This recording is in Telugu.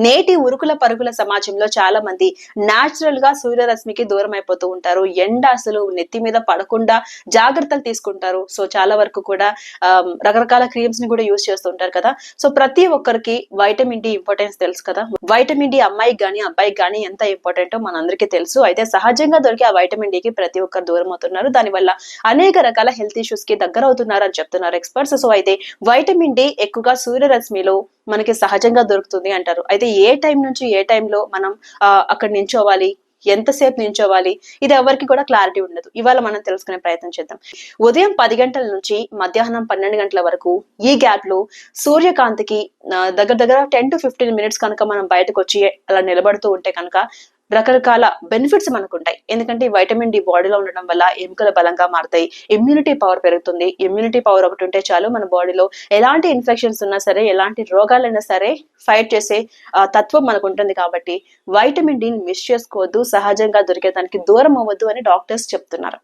నేటి ఉరుకుల పరుగుల సమాజంలో చాలా మంది న్యాచురల్ గా సూర్యరశ్మికి దూరం అయిపోతూ ఉంటారు. ఎండ అసలు నెత్తి మీద పడకుండా జాగ్రత్తలు తీసుకుంటారు. సో చాలా వరకు కూడా రకరకాల క్రీమ్స్ ని కూడా యూజ్ చేస్తూ ఉంటారు కదా. సో ప్రతి ఒక్కరికి వైటమిన్ డి ఇంపార్టెన్స్ తెలుసు కదా. వైటమిన్ డి అమ్మాయికి గానీ అబ్బాయికి గానీ ఎంత ఇంపార్టెంటో మనందరికీ తెలుసు. అయితే సహజంగా దొరికే ఆ వైటమిన్ డి కి ప్రతి ఒక్కరు దూరం అవుతున్నారు. దానివల్ల అనేక రకాల హెల్త్ ఇష్యూస్ కి దగ్గర అవుతున్నారు అని చెప్తున్నారు ఎక్స్పర్ట్స్. సో అయితే వైటమిన్ డి ఎక్కువగా సూర్యరశ్మిలో మనకి సహజంగా దొరుకుతుంది అంటారు. అయితే ఏ టైం నుంచి ఏ టైంలో మనం అక్కడ నించోవాలి, ఎంతసేపు నించోవాలి, ఇది ఎవరికి కూడా క్లారిటీ ఉండదు. ఇవాళ మనం తెలుసుకునే ప్రయత్నం చేద్దాం. ఉదయం 10 గంటల నుంచి మధ్యాహ్నం 12 గంటల వరకు ఈ గ్యాప్ లో సూర్యకాంతికి దగ్గర 10 to 15 మినిట్స్ కనుక మనం బయటకు వచ్చి అలా నిలబడుతూ ఉంటే కనుక రకరకాల బెనిఫిట్స్ మనకు ఉంటాయి. ఎందుకంటే వైటమిన్ డి బాడీలో ఉండడం వల్ల ఎముకలు బలంగా మారుతాయి, ఇమ్యూనిటీ పవర్ పెరుగుతుంది. ఇమ్యూనిటీ పవర్ ఒకటి ఉంటే చాలు, మన బాడీలో ఎలాంటి ఇన్ఫెక్షన్స్ ఉన్నా సరే, ఎలాంటి రోగాలైనా సరే ఫైట్ చేసే తత్వం మనకు ఉంటుంది. కాబట్టి వైటమిన్ డి మిస్ చేసుకోవద్దు, సహజంగా దొరికే దానికి దూరం అవ్వద్దు అని డాక్టర్స్ చెప్తున్నారు.